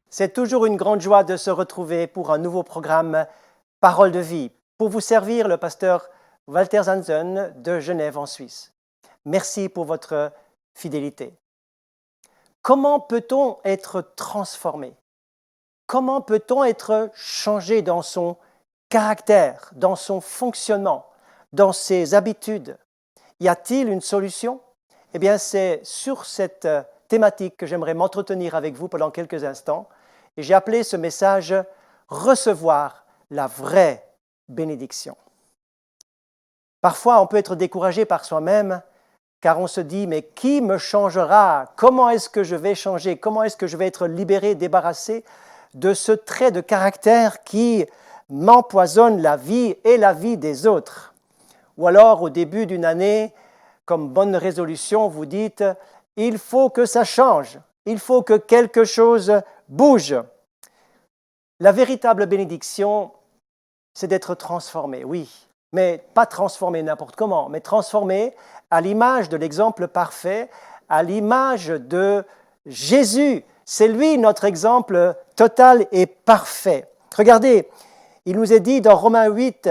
C'est toujours une grande joie de se retrouver pour un nouveau programme Parole de vie. Pour vous servir, le pasteur Walter Zanzen de Genève en Suisse. Merci pour votre fidélité. Comment peut-on être transformé? Comment peut-on être changé dans son caractère, dans son fonctionnement, dans ses habitudes? Y a-t-il une solution? Eh bien, c'est sur cette thématique que j'aimerais m'entretenir avec vous pendant quelques instants. Et j'ai appelé ce message « Recevoir la vraie bénédiction ». Parfois, on peut être découragé par soi-même, car on se dit « Mais qui me changera? Comment est-ce que je vais changer? Comment est-ce que je vais être libéré, débarrassé de ce trait de caractère qui m'empoisonne la vie et la vie des autres ?» Ou alors, au début d'une année, comme bonne résolution, vous dites « Il faut que ça change, il faut que quelque chose bouge. » La véritable bénédiction, c'est d'être transformé, oui, mais pas transformé n'importe comment, mais transformé à l'image de l'exemple parfait, à l'image de Jésus. C'est lui notre exemple total et parfait. Regardez, il nous est dit dans Romains 8,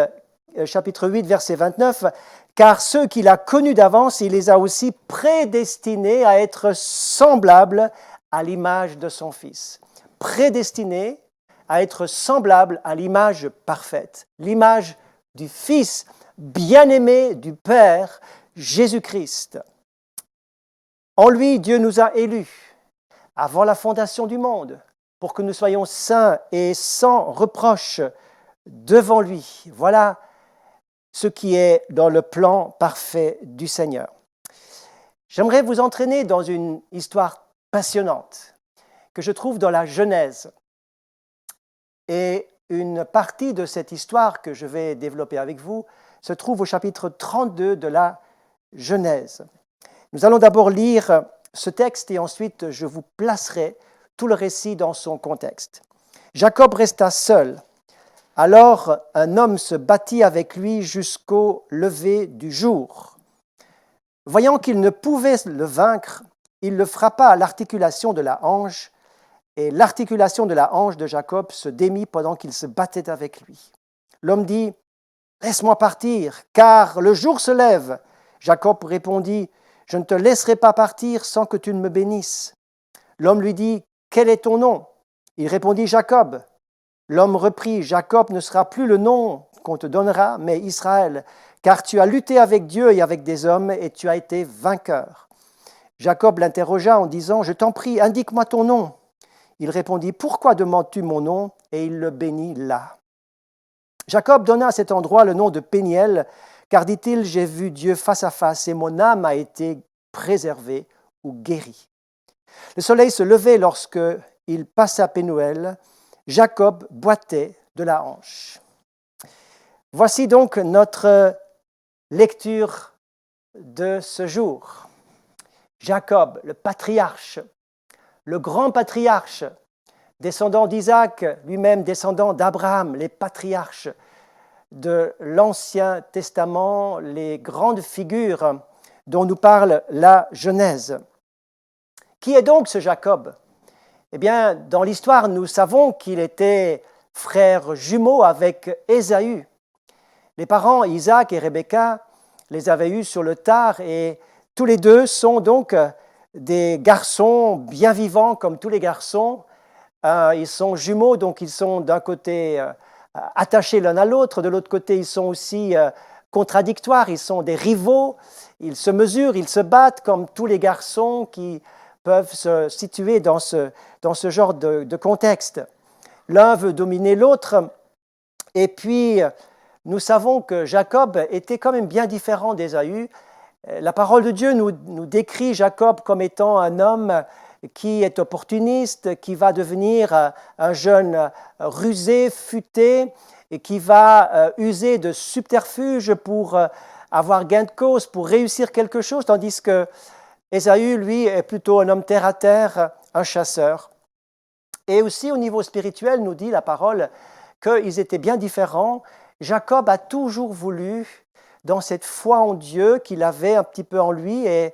chapitre 8, verset 29, « Car ceux qu'il a connus d'avance, il les a aussi prédestinés à être semblables à l'image de son Fils. » Prédestinés à être semblables à l'image parfaite, l'image du Fils bien-aimé du Père, Jésus-Christ. En lui, Dieu nous a élus avant la fondation du monde pour que nous soyons saints et sans reproche devant lui. Voilà ce qui est dans le plan parfait du Seigneur. J'aimerais vous entraîner dans une histoire passionnante que je trouve dans la Genèse. Et une partie de cette histoire que je vais développer avec vous se trouve au chapitre 32 de la Genèse. Nous allons d'abord lire ce texte et ensuite je vous placerai tout le récit dans son contexte. Jacob resta seul. Alors un homme se battit avec lui jusqu'au lever du jour. Voyant qu'il ne pouvait le vaincre, il le frappa à l'articulation de la hanche, et l'articulation de la hanche de Jacob se démit pendant qu'il se battait avec lui. L'homme dit « Laisse-moi partir, car le jour se lève. » Jacob répondit « Je ne te laisserai pas partir sans que tu ne me bénisses. » L'homme lui dit « Quel est ton nom ?» Il répondit « Jacob. » L'homme reprit « Jacob ne sera plus le nom qu'on te donnera, mais Israël, car tu as lutté avec Dieu et avec des hommes, et tu as été vainqueur. » Jacob l'interrogea en disant « Je t'en prie, indique-moi ton nom. » Il répondit « Pourquoi demandes-tu mon nom ?» Et il le bénit là. Jacob donna à cet endroit le nom de Péniel, car dit-il « J'ai vu Dieu face à face et mon âme a été préservée ou guérie. » Le soleil se levait lorsque il passa Pénuel. Jacob boitait de la hanche. Voici donc notre lecture de ce jour. Jacob, le patriarche, le grand patriarche, descendant d'Isaac, lui-même descendant d'Abraham, les patriarches de l'Ancien Testament, les grandes figures dont nous parle la Genèse. Qui est donc ce Jacob? Eh bien, dans l'histoire, nous savons qu'il était frère jumeau avec Ésaü. Les parents, Isaac et Rebecca, les avaient eus sur le tard et tous les deux sont donc des garçons bien vivants comme tous les garçons. Ils sont jumeaux, donc ils sont d'un côté attachés l'un à l'autre, de l'autre côté ils sont aussi contradictoires, ils sont des rivaux, ils se mesurent, ils se battent comme tous les garçons qui peuvent se situer dans ce genre de contexte. L'un veut dominer l'autre, et puis nous savons que Jacob était quand même bien différent d'Ésaü. La parole de Dieu nous décrit Jacob comme étant un homme qui est opportuniste, qui va devenir un jeune rusé, futé, et qui va user de subterfuges pour avoir gain de cause, pour réussir quelque chose, tandis que Ésaü, lui, est plutôt un homme terre-à-terre, un chasseur. Et aussi au niveau spirituel, nous dit la parole, qu'ils étaient bien différents. Jacob a toujours voulu, dans cette foi en Dieu qu'il avait un petit peu en lui, et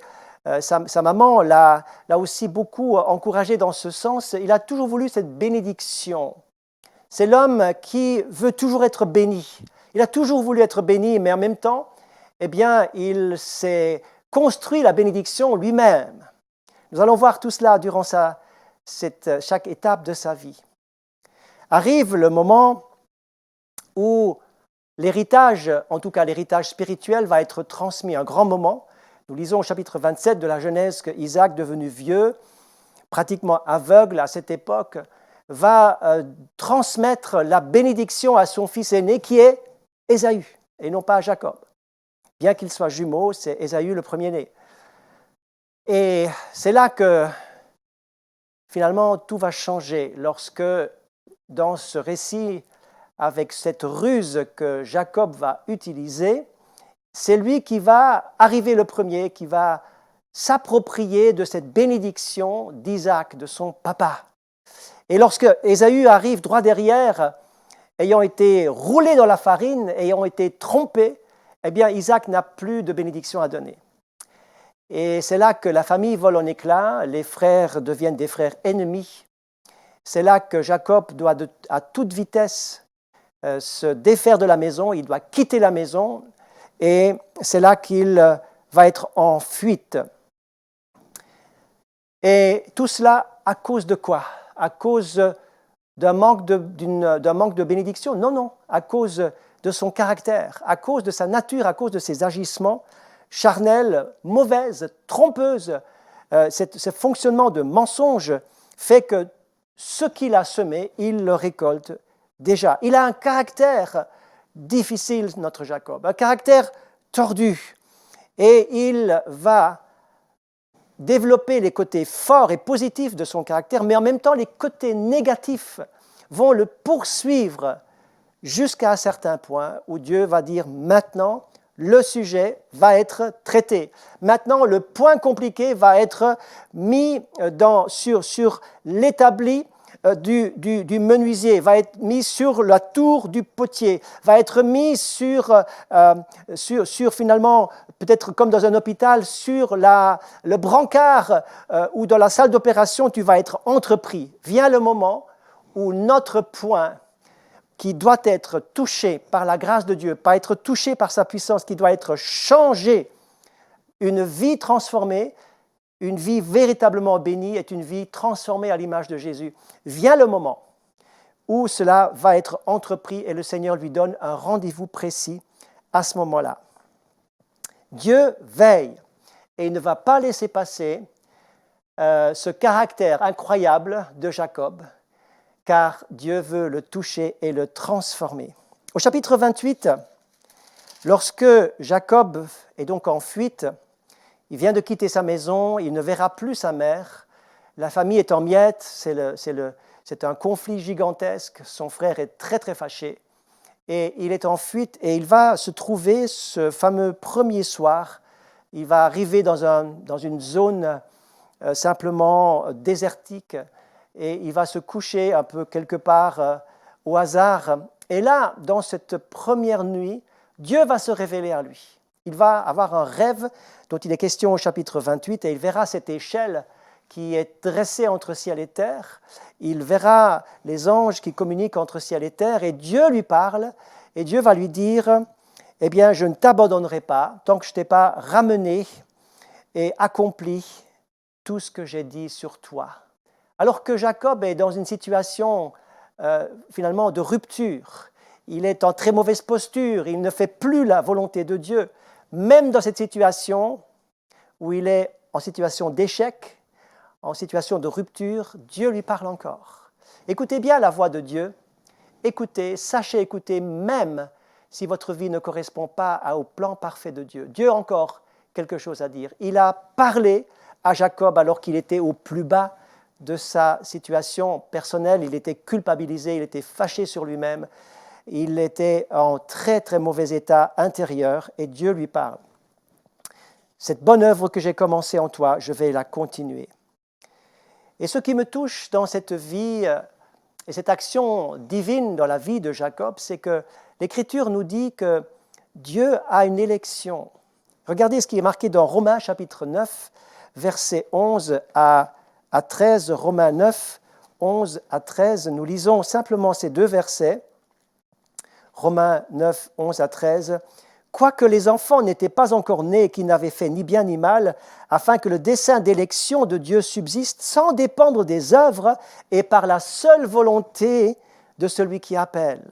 sa maman l'a aussi beaucoup encouragé dans ce sens, il a toujours voulu cette bénédiction. C'est l'homme qui veut toujours être béni. Il a toujours voulu être béni, mais en même temps, eh bien, il s'est construit la bénédiction lui-même. Nous allons voir tout cela durant chaque étape de sa vie. Arrive le moment où l'héritage, en tout cas l'héritage spirituel, va être transmis, un grand moment. Nous lisons au chapitre 27 de la Genèse que Isaac, devenu vieux, pratiquement aveugle à cette époque, va transmettre la bénédiction à son fils aîné qui est Ésaü, et non pas à Jacob. Bien qu'ils soient jumeaux, c'est Ésaü le premier-né. Et c'est là que finalement tout va changer lorsque dans ce récit, avec cette ruse que Jacob va utiliser, c'est lui qui va arriver le premier, qui va s'approprier de cette bénédiction d'Isaac, de son papa. Et lorsque Ésaü arrive droit derrière, ayant été roulé dans la farine, ayant été trompé, eh bien Isaac n'a plus de bénédiction à donner. Et c'est là que la famille vole en éclats, les frères deviennent des frères ennemis. C'est là que Jacob doit à toute vitesse se défaire de la maison, il doit quitter la maison, et c'est là qu'il va être en fuite. Et tout cela à cause de quoi? À cause d'un manque de bénédiction? Non, non, à cause de son caractère, à cause de sa nature, à cause de ses agissements charnels, mauvaises, trompeuses. Ce fonctionnement de mensonge fait que ce qu'il a semé, il le récolte déjà. Il a un caractère difficile, notre Jacob, un caractère tordu. Et il va développer les côtés forts et positifs de son caractère, mais en même temps, les côtés négatifs vont le poursuivre jusqu'à un certain point où Dieu va dire maintenant, le sujet va être traité. Maintenant, le point compliqué va être mis sur l'établi du menuisier, va être mis sur la tour du potier, va être mis sur finalement, peut-être comme dans un hôpital, sur le brancard ou dans la salle d'opération, tu vas être entrepris. Vient le moment où notre point qui doit être touché par la grâce de Dieu, pas être touché par sa puissance, qui doit être changé, une vie transformée, une vie véritablement bénie est une vie transformée à l'image de Jésus. Vient le moment où cela va être entrepris et le Seigneur lui donne un rendez-vous précis à ce moment-là. Dieu veille et il ne va pas laisser passer ce caractère incroyable de Jacob, car Dieu veut le toucher et le transformer. Au chapitre 28, lorsque Jacob est donc en fuite, il vient de quitter sa maison, il ne verra plus sa mère, la famille est en miettes, c'est un conflit gigantesque, son frère est très très fâché, et il est en fuite et il va se trouver ce fameux premier soir, il va arriver dans une zone simplement désertique, et il va se coucher un peu quelque part au hasard. Et là, dans cette première nuit, Dieu va se révéler à lui. Il va avoir un rêve dont il est question au chapitre 28, et il verra cette échelle qui est dressée entre ciel et terre. Il verra les anges qui communiquent entre ciel et terre, et Dieu lui parle, et Dieu va lui dire, « Eh bien, je ne t'abandonnerai pas tant que je ne t'ai pas ramené et accompli tout ce que j'ai dit sur toi. » Alors que Jacob est dans une situation finalement de rupture, il est en très mauvaise posture, il ne fait plus la volonté de Dieu. Même dans cette situation où il est en situation d'échec, en situation de rupture, Dieu lui parle encore. Écoutez bien la voix de Dieu, écoutez, sachez écouter même si votre vie ne correspond pas au plan parfait de Dieu. Dieu a encore quelque chose à dire. Il a parlé à Jacob alors qu'il était au plus bas de sa situation personnelle, il était culpabilisé, il était fâché sur lui-même, il était en très très mauvais état intérieur et Dieu lui parle. Cette bonne œuvre que j'ai commencée en toi, je vais la continuer. Et ce qui me touche dans cette vie et cette action divine dans la vie de Jacob, c'est que l'Écriture nous dit que Dieu a une élection. Regardez ce qui est marqué dans Romains chapitre 9, versets 11 à 13. Romains 9, 11 à 13. Nous lisons simplement ces deux versets. Romains 9, 11 à 13. Quoique les enfants n'étaient pas encore nés, qui n'avaient fait ni bien ni mal, afin que le dessein d'élection de Dieu subsiste sans dépendre des œuvres et par la seule volonté de celui qui appelle.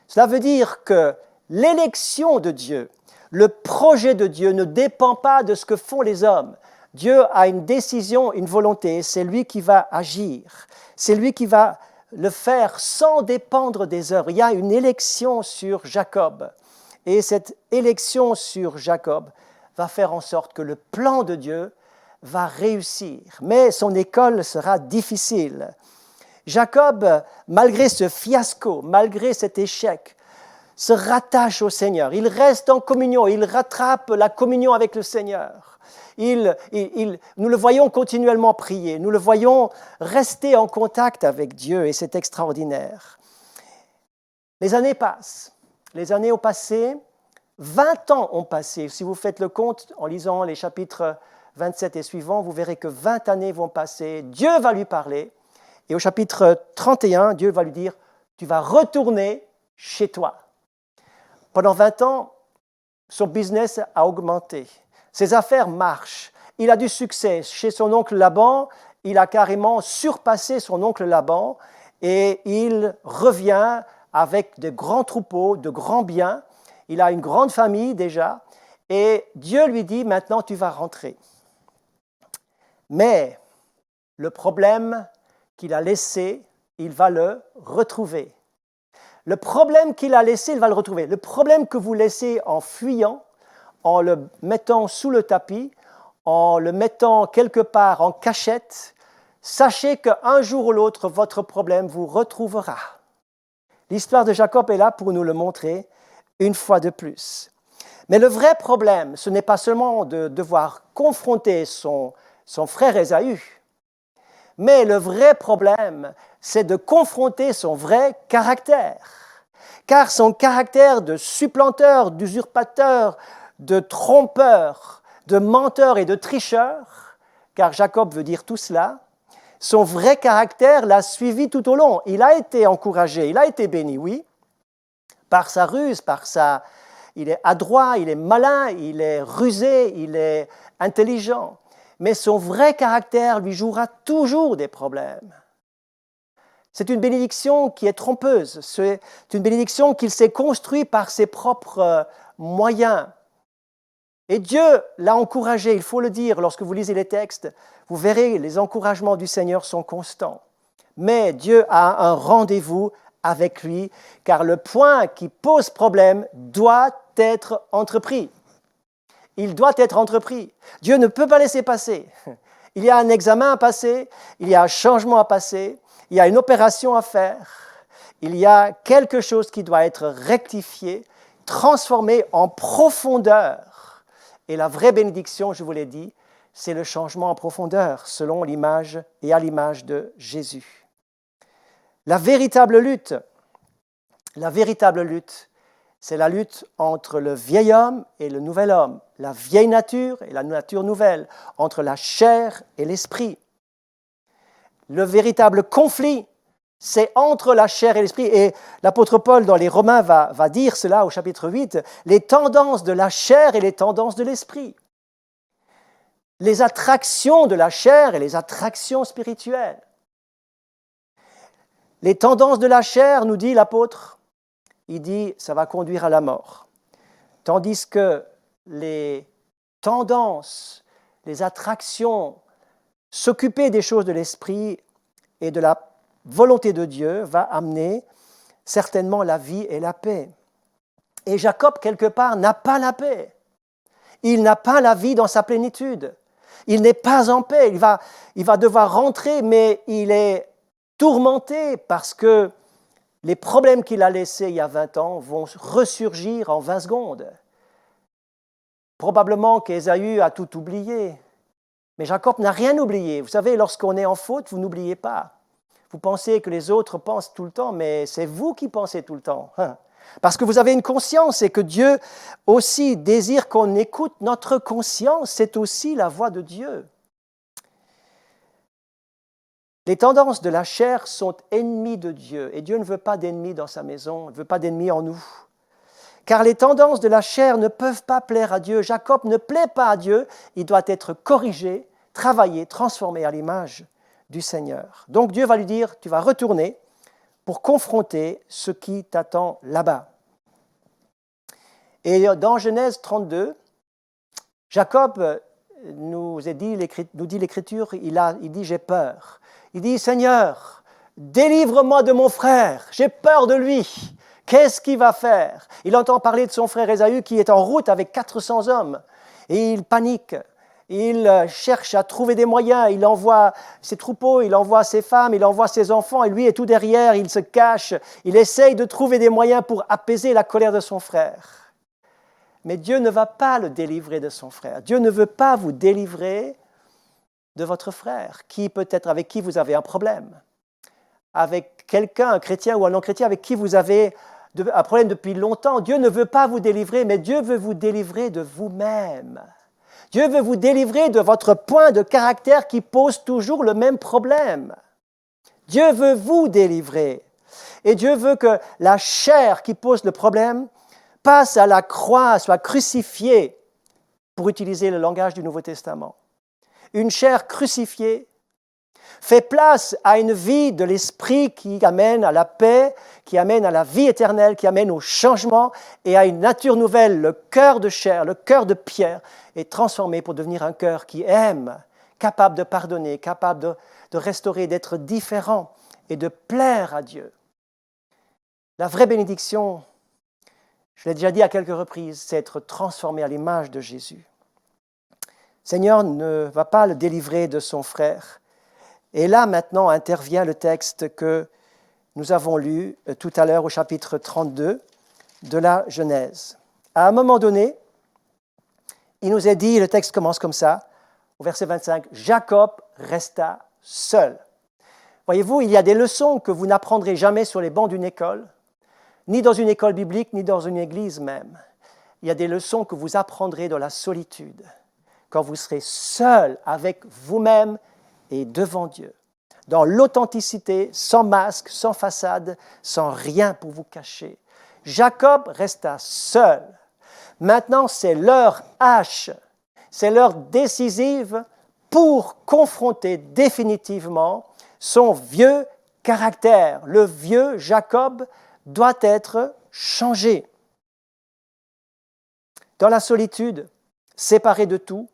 Cela veut dire que l'élection de Dieu, le projet de Dieu ne dépend pas de ce que font les hommes. Dieu a une décision, une volonté, c'est lui qui va agir, c'est lui qui va le faire sans dépendre des œuvres. Il y a une élection sur Jacob. Et cette élection sur Jacob va faire en sorte que le plan de Dieu va réussir. Mais son école sera difficile. Jacob, malgré ce fiasco, malgré cet échec, se rattache au Seigneur. Il reste en communion, il rattrape la communion avec le Seigneur. Nous le voyons continuellement prier, nous le voyons rester en contact avec Dieu et c'est extraordinaire. Les années passent. Les années ont passé, 20 ans ont passé. Si vous faites le compte en lisant les chapitres 27 et suivants, vous verrez que 20 années vont passer. Dieu va lui parler. Et au chapitre 31, Dieu va lui dire, tu vas retourner chez toi. Pendant 20 ans, son business a augmenté. Ses affaires marchent. Il a du succès. Chez son oncle Laban, il a carrément surpassé son oncle Laban et il revient avec de grands troupeaux, de grands biens. Il a une grande famille déjà, et Dieu lui dit, maintenant tu vas rentrer. Mais le problème qu'il a laissé, il va le retrouver. Le problème qu'il a laissé, il va le retrouver. Le problème que vous laissez en fuyant, en le mettant sous le tapis, en le mettant quelque part en cachette, sachez qu'un jour ou l'autre, votre problème vous retrouvera. L'histoire de Jacob est là pour nous le montrer une fois de plus. Mais le vrai problème, ce n'est pas seulement de devoir confronter son frère Ésaü, mais le vrai problème, c'est de confronter son vrai caractère. Car son caractère de supplanteur, d'usurpateur, de trompeur, de menteur et de tricheur, car Jacob veut dire tout cela, son vrai caractère l'a suivi tout au long. Il a été encouragé, il a été béni, oui, par sa ruse, il est adroit, il est malin, il est rusé, il est intelligent. Mais son vrai caractère lui jouera toujours des problèmes. C'est une bénédiction qui est trompeuse, c'est une bénédiction qu'il s'est construite par ses propres moyens. Et Dieu l'a encouragé, il faut le dire, lorsque vous lisez les textes, vous verrez, les encouragements du Seigneur sont constants. Mais Dieu a un rendez-vous avec lui, car le point qui pose problème doit être entrepris. Il doit être entrepris. Dieu ne peut pas laisser passer. Il y a un examen à passer, il y a un changement à passer, il y a une opération à faire, il y a quelque chose qui doit être rectifié, transformé en profondeur. Et la vraie bénédiction, je vous l'ai dit, c'est le changement en profondeur, selon l'image et à l'image de Jésus. La véritable lutte, c'est la lutte entre le vieil homme et le nouvel homme, la vieille nature et la nature nouvelle, entre la chair et l'esprit. Le véritable conflit, c'est entre la chair et l'esprit. Et l'apôtre Paul, dans les Romains, va dire cela au chapitre 8, les tendances de la chair et les tendances de l'esprit. Les attractions de la chair et les attractions spirituelles. Les tendances de la chair, nous dit l'apôtre, il dit, ça va conduire à la mort. Tandis que les tendances, les attractions, s'occuper des choses de l'esprit et de la volonté de Dieu va amener certainement la vie et la paix. Et Jacob, quelque part, n'a pas la paix. Il n'a pas la vie dans sa plénitude. Il n'est pas en paix. Il va devoir rentrer, mais il est tourmenté parce que les problèmes qu'il a laissés il y a 20 ans vont ressurgir en 20 secondes. Probablement qu'Ésaü a tout oublié. Mais Jacob n'a rien oublié. Vous savez, lorsqu'on est en faute, vous n'oubliez pas. Vous pensez que les autres pensent tout le temps, mais c'est vous qui pensez tout le temps. Parce que vous avez une conscience et que Dieu aussi désire qu'on écoute notre conscience. C'est aussi la voix de Dieu. Les tendances de la chair sont ennemies de Dieu. Et Dieu ne veut pas d'ennemis dans sa maison, il ne veut pas d'ennemis en nous. Car les tendances de la chair ne peuvent pas plaire à Dieu. Jacob ne plaît pas à Dieu. Il doit être corrigé, travaillé, transformé à l'image du Seigneur. Donc Dieu va lui dire, tu vas retourner pour confronter ce qui t'attend là-bas. Et dans Genèse 32, Jacob nous dit l'Écriture, il dit, j'ai peur. Il dit, Seigneur, délivre-moi de mon frère, j'ai peur de lui. Qu'est-ce qu'il va faire? Il entend parler de son frère Ésaü qui est en route avec 400 hommes. Et il panique. Il cherche à trouver des moyens. Il envoie ses troupeaux, il envoie ses femmes, il envoie ses enfants. Et lui est tout derrière, il se cache. Il essaye de trouver des moyens pour apaiser la colère de son frère. Mais Dieu ne va pas le délivrer de son frère. Dieu ne veut pas vous délivrer de votre frère, avec qui vous avez un problème. Avec quelqu'un, un chrétien ou un non-chrétien, avec qui vous avez un problème depuis longtemps. Dieu ne veut pas vous délivrer, mais Dieu veut vous délivrer de vous-même. Dieu veut vous délivrer de votre point de caractère qui pose toujours le même problème. Dieu veut vous délivrer. Et Dieu veut que la chair qui pose le problème passe à la croix, soit crucifiée, pour utiliser le langage du Nouveau Testament. Une chair crucifiée fait place à une vie de l'esprit qui amène à la paix, qui amène à la vie éternelle, qui amène au changement et à une nature nouvelle. Le cœur de chair, le cœur de pierre est transformé pour devenir un cœur qui aime, capable de pardonner, capable de restaurer, d'être différent et de plaire à Dieu. La vraie bénédiction, je l'ai déjà dit à quelques reprises, c'est être transformé à l'image de Jésus. Seigneur ne va pas le délivrer de son frère. Et là, maintenant, intervient le texte que nous avons lu tout à l'heure au chapitre 32 de la Genèse. À un moment donné, il nous est dit, le texte commence comme ça, au verset 25, « Jacob resta seul ». Voyez-vous, il y a des leçons que vous n'apprendrez jamais sur les bancs d'une école, ni dans une école biblique, ni dans une église même. Il y a des leçons que vous apprendrez dans la solitude, quand vous serez seul avec vous-même et devant Dieu, dans l'authenticité, sans masque, sans façade, sans rien pour vous cacher. Jacob resta seul. Maintenant, c'est l'heure H, c'est l'heure décisive pour confronter définitivement son vieux caractère. Le vieux Jacob doit être changé. Dans la solitude, séparé de tout,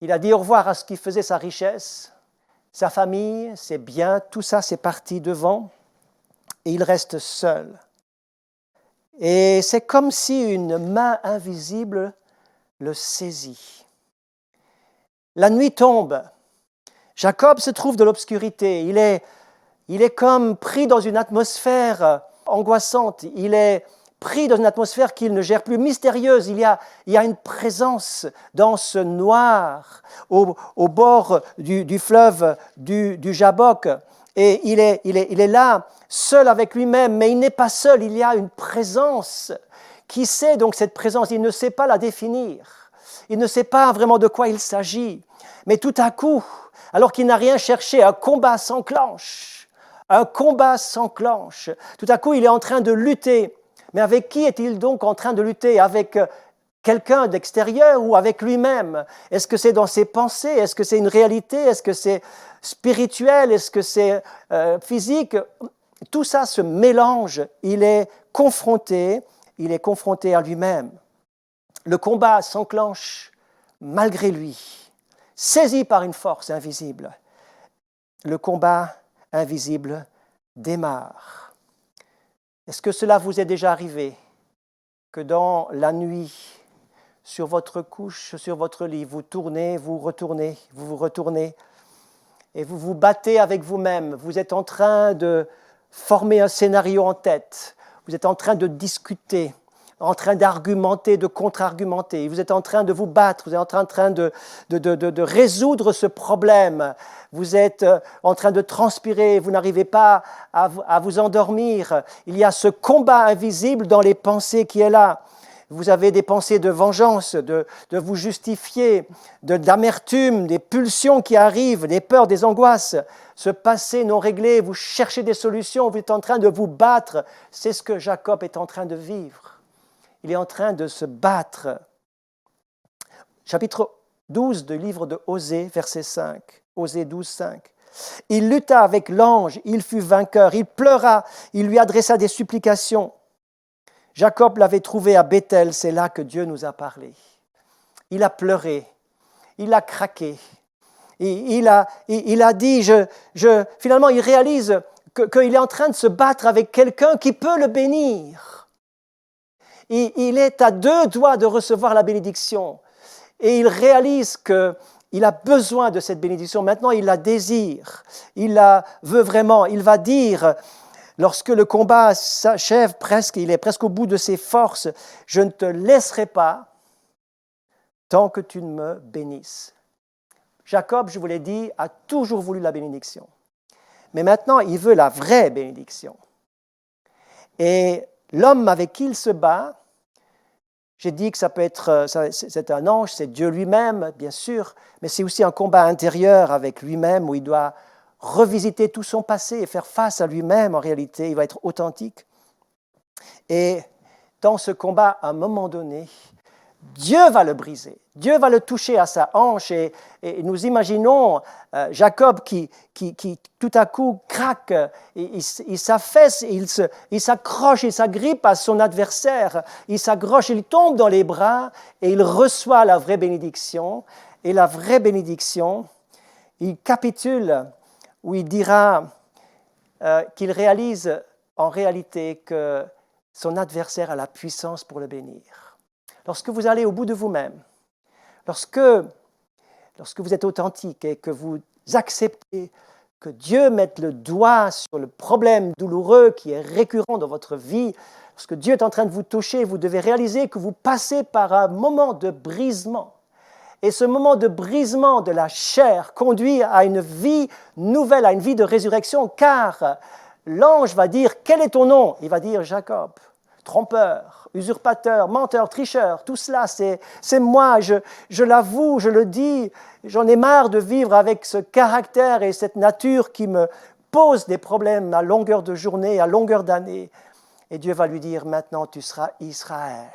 il a dit au revoir à ce qui faisait sa richesse, sa famille, ses biens, tout ça c'est parti devant, et il reste seul. Et c'est comme si une main invisible le saisit. La nuit tombe. Jacob se trouve dans l'obscurité. Il est comme pris dans une atmosphère angoissante. Il est pris dans une atmosphère qu'il ne gère plus, mystérieuse. Il y a une présence dans ce noir au bord du fleuve du Jabbok. Et il est là, seul avec lui-même, mais il n'est pas seul, il y a une présence. Qui sait donc cette présence? Il ne sait pas la définir. Il ne sait pas vraiment de quoi il s'agit. Mais tout à coup, alors qu'il n'a rien cherché, un combat s'enclenche. Un combat s'enclenche. Tout à coup, il est en train de lutter. Mais avec qui est-il donc en train de lutter? Avec quelqu'un d'extérieur ou avec lui-même? Est-ce que c'est dans ses pensées? Est-ce que c'est une réalité? Est-ce que c'est spirituel? Est-ce que c'est physique? Tout ça se mélange. Il est confronté à lui-même. Le combat s'enclenche malgré lui, saisi par une force invisible. Le combat invisible démarre. Est-ce que cela vous est déjà arrivé, que dans la nuit, sur votre couche, sur votre lit, vous tournez, vous vous retournez, et vous vous battez avec vous-même, vous êtes en train de former un scénario en tête, vous êtes en train de discuter, en train d'argumenter, de contre-argumenter. Vous êtes en train de vous battre, vous êtes en train de résoudre ce problème. Vous êtes en train de transpirer, vous n'arrivez pas à vous endormir. Il y a ce combat invisible dans les pensées qui est là. Vous avez des pensées de vengeance, de vous justifier, d'amertume, des pulsions qui arrivent, des peurs, des angoisses. Ce passé non réglé, vous cherchez des solutions, vous êtes en train de vous battre. C'est ce que Jacob est en train de vivre. Il est en train de se battre. Chapitre 12 du livre de Osée, verset 5. Osée 12, 5. Il lutta avec l'ange, il fut vainqueur, il pleura, il lui adressa des supplications. Jacob l'avait trouvé à Béthel, c'est là que Dieu nous a parlé. Il a pleuré, il a craqué, il a dit, finalement il réalise qu'il est en train de se battre avec quelqu'un qui peut le bénir. Il est à 2 doigts de recevoir la bénédiction et il réalise qu'il a besoin de cette bénédiction. Maintenant il la désire, il la veut vraiment, il va dire... Lorsque le combat s'achève presque, il est presque au bout de ses forces, je ne te laisserai pas tant que tu ne me bénisses. Jacob, je vous l'ai dit, a toujours voulu la bénédiction. Mais maintenant, il veut la vraie bénédiction. Et l'homme avec qui il se bat, j'ai dit que ça peut être, c'est un ange, c'est Dieu lui-même, bien sûr, mais c'est aussi un combat intérieur avec lui-même où il doit revisiter tout son passé et faire face à lui-même, en réalité, il va être authentique. Et dans ce combat, à un moment donné, Dieu va le briser, Dieu va le toucher à sa hanche et nous imaginons Jacob qui tout à coup craque, il s'affaisse, il s'accroche, il s'agrippe à son adversaire, il s'accroche, il tombe dans les bras et il reçoit la vraie bénédiction. Et la vraie bénédiction, il capitule où il dira qu'il réalise en réalité que son adversaire a la puissance pour le bénir. Lorsque vous allez au bout de vous-même, lorsque vous êtes authentique et que vous acceptez que Dieu mette le doigt sur le problème douloureux qui est récurrent dans votre vie, lorsque Dieu est en train de vous toucher, vous devez réaliser que vous passez par un moment de brisement. Et ce moment de brisement de la chair conduit à une vie nouvelle, à une vie de résurrection, car l'ange va dire « Quel est ton nom ?» Il va dire « Jacob, trompeur, usurpateur, menteur, tricheur. » Tout cela, c'est moi, je l'avoue, je le dis. J'en ai marre de vivre avec ce caractère et cette nature qui me pose des problèmes à longueur de journée, à longueur d'année. Et Dieu va lui dire « Maintenant, tu seras Israël. »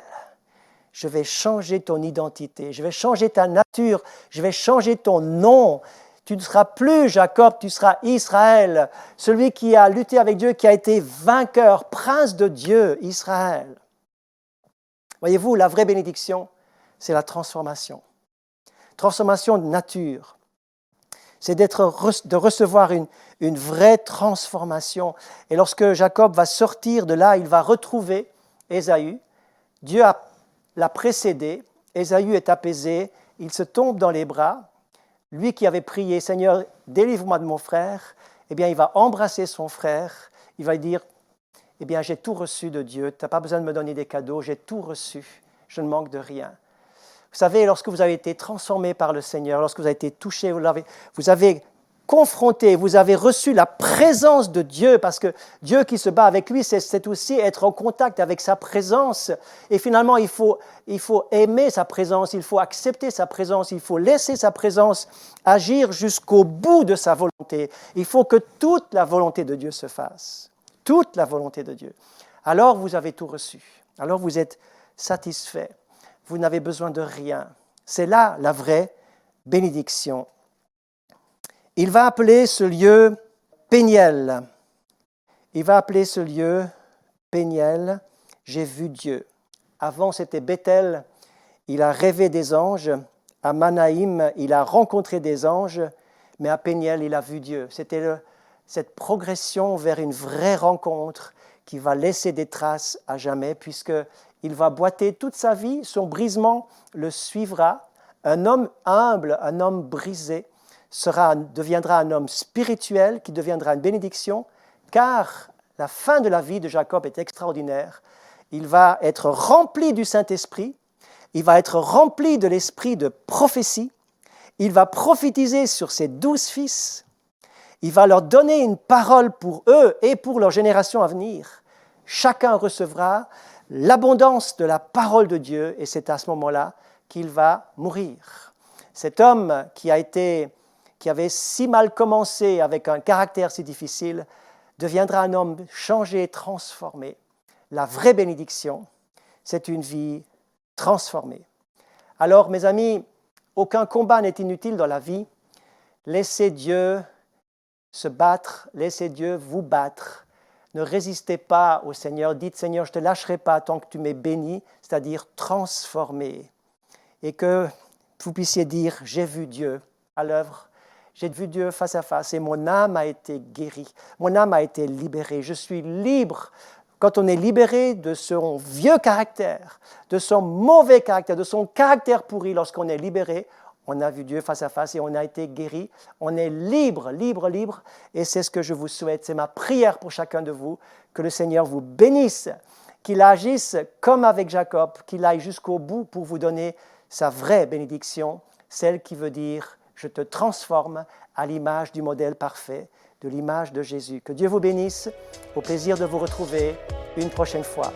Je vais changer ton identité, je vais changer ta nature, je vais changer ton nom. Tu ne seras plus Jacob, tu seras Israël, celui qui a lutté avec Dieu, qui a été vainqueur, prince de Dieu, Israël. Voyez-vous, la vraie bénédiction, c'est la transformation. Transformation de nature. C'est de recevoir une vraie transformation. Et lorsque Jacob va sortir de là, il va retrouver Ésaü. Dieu l'a précédé, Ésaü est apaisé, il se tombe dans les bras. Lui qui avait prié, « Seigneur, délivre-moi de mon frère », eh bien, il va embrasser son frère, il va lui dire, « Eh bien, j'ai tout reçu de Dieu, tu n'as pas besoin de me donner des cadeaux, j'ai tout reçu, je ne manque de rien. » Vous savez, lorsque vous avez été transformé par le Seigneur, lorsque vous avez été touché, vous avez confronté, vous avez reçu la présence de Dieu, parce que Dieu qui se bat avec lui, c'est aussi être en contact avec sa présence. Et finalement, il faut aimer sa présence, il faut accepter sa présence, il faut laisser sa présence agir jusqu'au bout de sa volonté. Il faut que toute la volonté de Dieu se fasse. Toute la volonté de Dieu. Alors vous avez tout reçu. Alors vous êtes satisfait. Vous n'avez besoin de rien. C'est là la vraie bénédiction. Il va appeler ce lieu Péniel. Il va appeler ce lieu Péniel, j'ai vu Dieu. Avant, c'était Béthel. Il a rêvé des anges. À Manaïm, il a rencontré des anges. Mais à Péniel, il a vu Dieu. C'était cette progression vers une vraie rencontre qui va laisser des traces à jamais, puisqu'il va boiter toute sa vie. Son brisement le suivra. Un homme humble, un homme brisé, deviendra un homme spirituel qui deviendra une bénédiction, car la fin de la vie de Jacob est extraordinaire. il va être rempli du Saint-Esprit, il va être rempli de l'esprit de prophétie, il va prophétiser sur ses 12 fils, il va leur donner une parole pour eux et pour leur génération à venir. Chacun recevra l'abondance de la parole de Dieu et c'est à ce moment-là qu'il va mourir. Cet homme qui avait si mal commencé avec un caractère si difficile deviendra un homme changé, transformé. La vraie bénédiction, c'est une vie transformée. Alors, mes amis, aucun combat n'est inutile dans la vie. Laissez Dieu se battre, laissez Dieu vous battre. Ne résistez pas au Seigneur. Dites, Seigneur, je ne te lâcherai pas tant que tu m'es béni, c'est-à-dire transformé. Et que vous puissiez dire, j'ai vu Dieu à l'œuvre, j'ai vu Dieu face à face et mon âme a été guérie, mon âme a été libérée, je suis libre. Quand on est libéré de son vieux caractère, de son mauvais caractère, de son caractère pourri, lorsqu'on est libéré, on a vu Dieu face à face et on a été guéri. On est libre, libre, libre. Et c'est ce que je vous souhaite. C'est ma prière pour chacun de vous, que le Seigneur vous bénisse, qu'il agisse comme avec Jacob, qu'il aille jusqu'au bout pour vous donner sa vraie bénédiction, celle qui veut dire « Je te transforme à l'image du modèle parfait, de l'image de Jésus ». Que Dieu vous bénisse. Au plaisir de vous retrouver une prochaine fois.